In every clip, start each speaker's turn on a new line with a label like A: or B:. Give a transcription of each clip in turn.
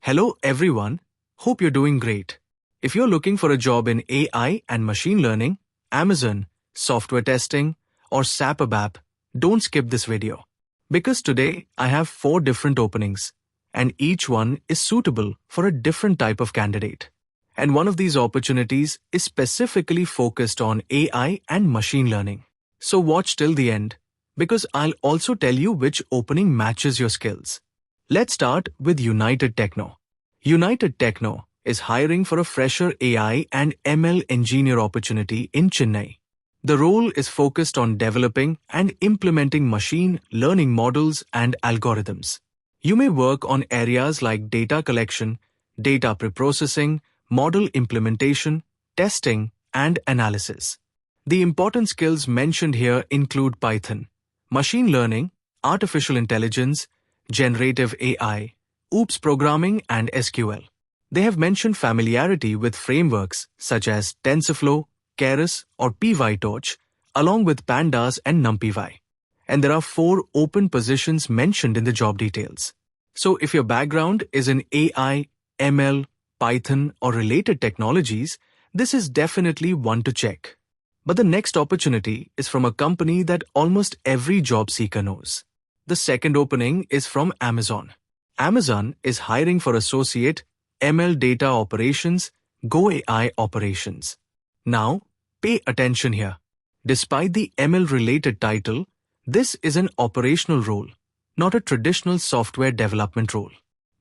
A: Hello everyone, hope you're doing great. If you're looking for a job in AI and machine learning, Amazon, software testing, or SAP ABAP, don't skip this video. Because today I have 4 different openings, and each one is suitable for a different type of candidate. And one of these opportunities is specifically focused on AI and machine learning. So watch till the end, because I'll also tell you which opening matches your skills. Let's start with United Techno. United Techno is hiring for a fresher AI and ML engineer opportunity in Chennai. The role is focused on developing and implementing machine learning models and algorithms. You may work on areas like data collection, data preprocessing, model implementation, testing, and analysis. The important skills mentioned here include Python, machine learning, artificial intelligence, generative AI, OOPS programming, and SQL. They have mentioned familiarity with frameworks such as TensorFlow, Keras, or PyTorch, along with Pandas and NumPy. And there are 4 open positions mentioned in the job details. So if your background is in AI, ML, Python, or related technologies, this is definitely one to check. But the next opportunity is from a company that almost every job seeker knows. The second opening is from Amazon. Amazon is hiring for associate ML data operations, Go AI operations. Now, pay attention here. Despite the ML-related title, this is an operational role, not a traditional software development role.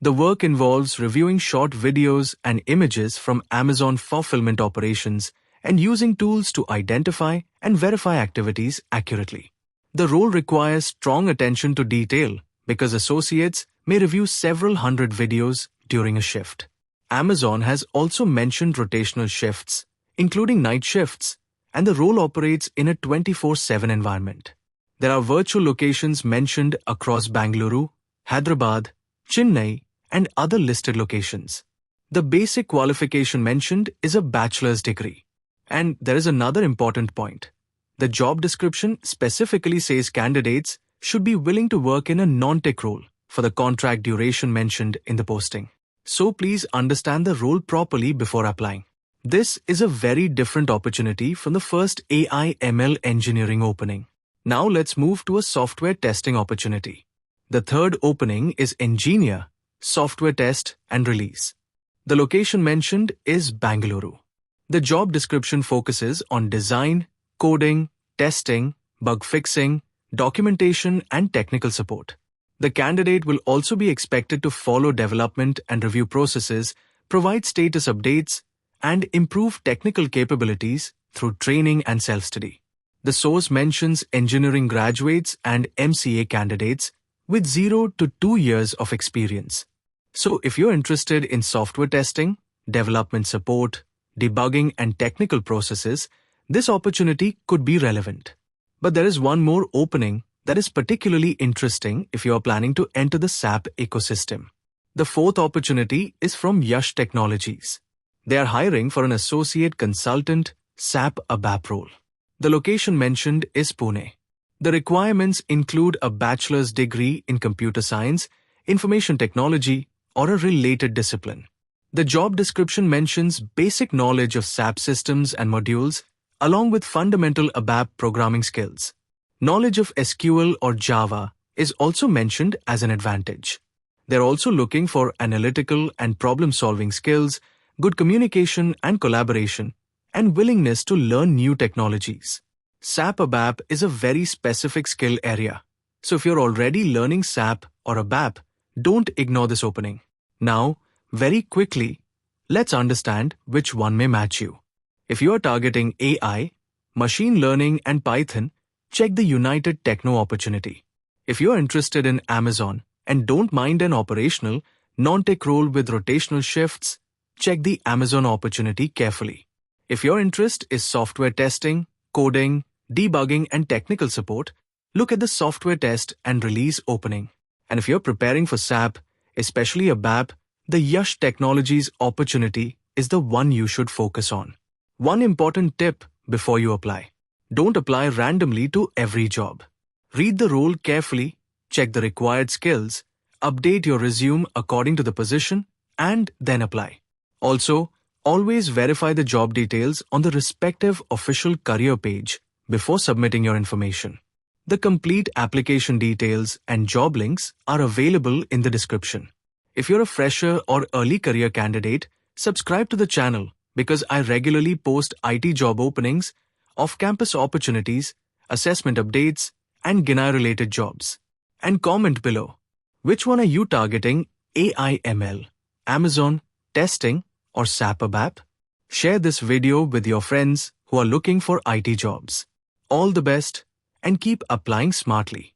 A: The work involves reviewing short videos and images from Amazon fulfillment operations and using tools to identify and verify activities accurately. The role requires strong attention to detail because associates may review several hundred videos during a shift. Amazon has also mentioned rotational shifts, including night shifts, and the role operates in a 24/7 environment. There are virtual locations mentioned across Bengaluru, Hyderabad, Chennai, and other listed locations. The basic qualification mentioned is a bachelor's degree. And there is another important point. The job description specifically says candidates should be willing to work in a non-tech role for the contract duration mentioned in the posting. So please understand the role properly before applying. This is a very different opportunity from the first AI ML engineering opening. Now let's move to a software testing opportunity. The third opening is engineer, software test and release. The location mentioned is Bengaluru. The job description focuses on design, coding, testing, bug fixing, documentation, and technical support. The candidate will also be expected to follow development and review processes, provide status updates, and improve technical capabilities through training and self-study. The source mentions engineering graduates and MCA candidates with 0 to 2 years of experience. So if you're interested in software testing, development support, debugging, and technical processes, this opportunity could be relevant. But there is one more opening that is particularly interesting if you are planning to enter the SAP ecosystem. The fourth opportunity is from YASH Technologies. They are hiring for an associate consultant SAP ABAP role. The location mentioned is Pune. The requirements include a bachelor's degree in computer science, information technology, or a related discipline. The job description mentions basic knowledge of SAP systems and modules, along with fundamental ABAP programming skills. Knowledge of SQL or Java is also mentioned as an advantage. They're also looking for analytical and problem-solving skills, good communication and collaboration, and willingness to learn new technologies. SAP ABAP is a very specific skill area, so if you're already learning SAP or ABAP, don't ignore this opening. Now, very quickly, let's understand which one may match you. If you are targeting AI, machine learning, and Python, check the United Techno opportunity. If you are interested in Amazon and don't mind an operational, non-tech role with rotational shifts, check the Amazon opportunity carefully. If your interest is software testing, coding, debugging, and technical support, look at the software test and release opening. And if you're preparing for SAP, especially ABAP, the YASH Technologies opportunity is the one you should focus on. One important tip before you apply. Don't apply randomly to every job. Read the role carefully, check the required skills, update your resume according to the position, and then apply. Also, always verify the job details on the respective official career page before submitting your information. The complete application details and job links are available in the description. If you're a fresher or early career candidate, subscribe to the channel because I regularly post IT job openings, off-campus opportunities, assessment updates, and Generative-related jobs. And comment below. Which one are you targeting? AI ML, Amazon, testing, or SAP ABAP? Share this video with your friends who are looking for IT jobs. All the best and keep applying smartly.